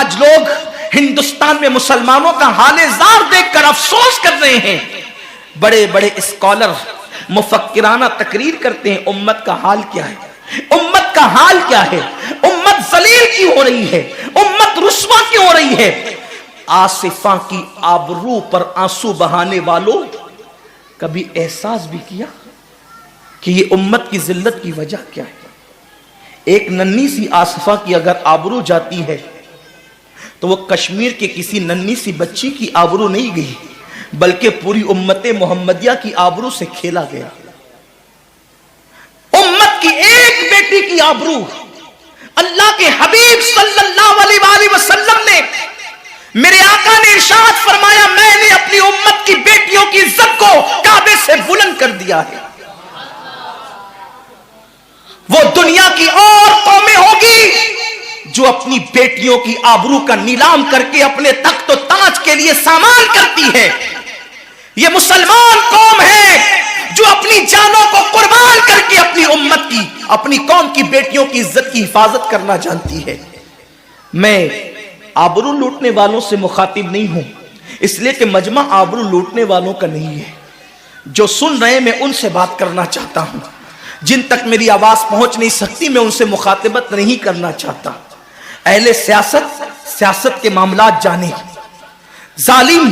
آج لوگ ہندوستان میں مسلمانوں کا حال زار دیکھ کر افسوس کر رہے ہیں. بڑے بڑے اسکالر مفکرانہ تقریر کرتے ہیں امت کا حال کیا ہے, امت کا حال کیا ہے, امت ذلیل کیوں ہو رہی ہے, امت رسوا کیوں ہو رہی ہے. آصفہ کی آبرو پر آنسو بہانے والوں, کبھی احساس بھی کیا کہ یہ امت کی ذلت کی وجہ کیا ہے؟ ایک ننھی سی آصفہ کی اگر آبرو جاتی ہے تو وہ کشمیر کے کسی ننھی سی بچی کی آبرو نہیں گئی, بلکہ پوری امت محمدیہ کی آبرو سے کھیلا گیا. امت کی ایک بیٹی کی آبرو اللہ کے حبیب صلی اللہ علیہ وآلہ وسلم نے, میرے آقا نے ارشاد فرمایا, میں نے اپنی امت کی بیٹیوں کی عزت کو کعبے سے بلند کر دیا ہے. وہ دنیا کی اور قومیں ہوگی جو اپنی بیٹیوں کی آبرو کا نیلام کر کے اپنے تخت و تاج کے لیے سامان کرتی ہے. یہ مسلمان قوم ہے جو اپنی جانوں کو قربان کر کے اپنی امت کی, اپنی قوم کی بیٹیوں کی عزت کی حفاظت کرنا جانتی ہے. میں آبرو لوٹنے والوں سے مخاطب نہیں ہوں, اس لیے کہ مجمع آبرو لوٹنے والوں کا نہیں ہے. جو سن رہے میں ان سے بات کرنا چاہتا ہوں, جن تک میری آواز پہنچ نہیں سکتی میں ان سے مخاطبت نہیں کرنا چاہتا. اہل سیاست کے معاملات جانے, ظالم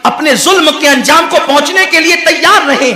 اپنے ظلم کے انجام کو پہنچنے کے لیے تیار رہے,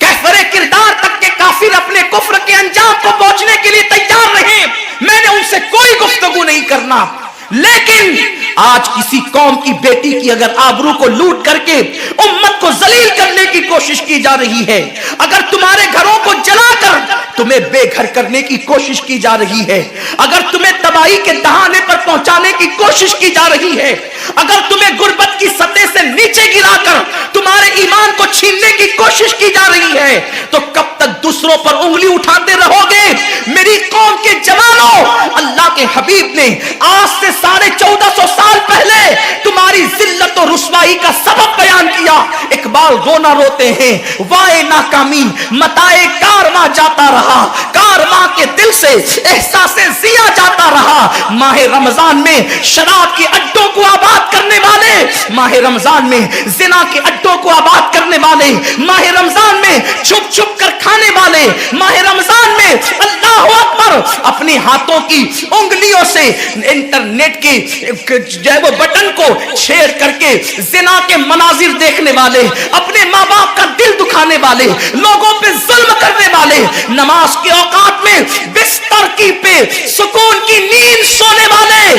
کفر کردار تک کے کافر اپنے کفر کے انجام کو پہنچنے کے لیے تیار رہے. میں نے ان سے کوئی گفتگو نہیں کرنا, لیکن آج کسی قوم کی بیٹی کی اگر آبرو کو لوٹ کر کے امت کو ذلیل کرنے کی کوشش کی جا رہی ہے, اگر تمہارے گھروں کو جلا کر تمہیں بے گھر کرنے کی کوشش کی جا رہی ہے, اگر تمہیں تباہی کے دہانے پر پہنچانے کی کوشش کی جا رہی ہے, اگر تمہیں غربت کی سطح سے نیچے گرا کر تمہارے ایمان کو چھیننے کی کوشش کی جا رہی ہے, تو کب تک دوسروں پر انگلی اٹھاتے رہو گے؟ میری قوم کے جوانوں, اللہ کے حبیب نے آج سے 1450 سال پہلے تمہاری ذلت و رسوائی کا سبب بیان کیا. اقبال رونا روتے ہیں, وائے ناکامی متائے کارواں جاتا رہا, کارواں کے دل سے احساس زیا جاتا رہا. ماہ رمضان میں شراب کے اڈوں کو آباد کرنے والے, ماہ رمضان میں زنا کے اڈوں کو آباد کرنے والے, ماہ رمضان میں چھپ چھپ کر کھانے والے, ماہ رمضان میں اللہ اکبر اپنے ہاتھوں کی انگلیوں سے انٹرنیٹ کی جو ہے وہ بٹن کو چھیڑ کر کے زنا کے مناظر دیکھنے والے, اپنے ماں باپ کا دل دکھانے والے, لوگوں پہ ظلم کرنے والے, نماز کے اوقات میں بستر کی پہ سکون کی نیند سونے والے,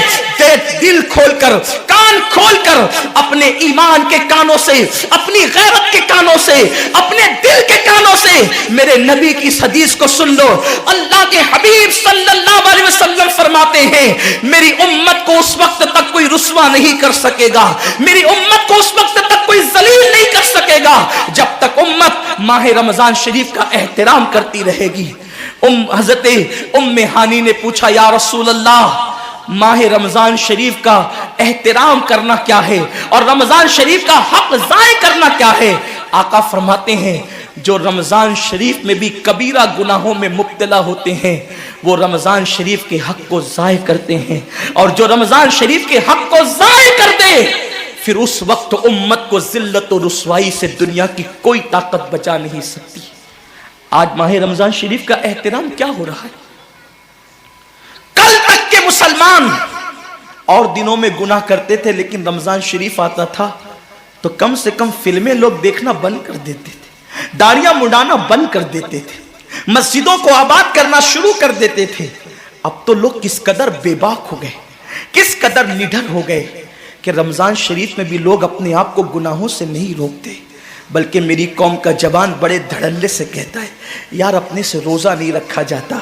دل کھول کر کان کھول کر اپنے ایمان کے کانوں سے, اپنی غیرت کے کانوں سے, اپنے دل کے کانوں سے میرے نبی کی حدیث کو سن لو. اللہ کے حبیب صلی اللہ علیہ وسلم فرماتے ہیں, میری امت کو اس وقت تک کوئی رسوا نہیں کر سکے گا, میری امت کو اس وقت تک کوئی ذلیل نہیں کر سکے گا جب تک امت ماہ رمضان شریف کا احترام کرتی رہے گی. حضرت ام ہانی نے پوچھا, یا رسول اللہ ماہ رمضان شریف کا احترام کرنا کیا ہے اور رمضان شریف کا حق ضائع کرنا کیا ہے؟ آقا فرماتے ہیں, جو رمضان شریف میں بھی کبیرہ گناہوں میں مبتلا ہوتے ہیں وہ رمضان شریف کے حق کو ضائع کرتے ہیں, اور جو رمضان شریف کے حق کو ضائع کر دے پھر اس وقت امت کو ذلت و رسوائی سے دنیا کی کوئی طاقت بچا نہیں سکتی. آج ماہ رمضان شریف کا احترام کیا ہو رہا ہے؟ کل تک کے مسلمان اور دنوں میں گناہ کرتے تھے, لیکن رمضان شریف آتا تھا تو کم سے کم فلمیں لوگ دیکھنا بند کر دیتے تھے, داڑیاں مڈانا بند کر دیتے تھے, مسجدوں کو آباد کرنا شروع کر دیتے تھے. اب تو لوگ کس قدر بے باک ہو گئے, کس قدر نڈر ہو گئے کہ رمضان شریف میں بھی لوگ اپنے آپ کو گناہوں سے نہیں روکتے, بلکہ میری قوم کا جوان بڑے دھڑلے سے کہتا ہے, یار اپنے سے روزہ نہیں رکھا جاتا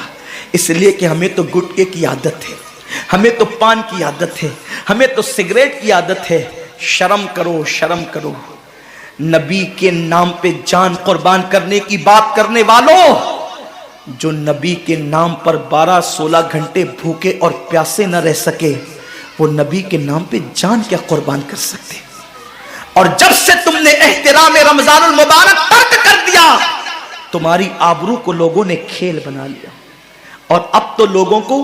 اس لیے کہ ہمیں تو گٹکے کی عادت ہے, ہمیں تو پان کی عادت ہے, ہمیں تو سگریٹ کی عادت ہے. شرم کرو, شرم کرو. نبی کے نام پہ جان قربان کرنے کی بات کرنے والوں, جو نبی کے نام پر 12-16 گھنٹے بھوکے اور پیاسے نہ رہ سکے, وہ نبی کے نام پہ جان کیا قربان کر سکتے؟ اور جب سے تم نے احترام رمضان المبارک ترک کر دیا, تمہاری آبرو کو لوگوں نے کھیل بنا لیا, اور اب تو لوگوں کو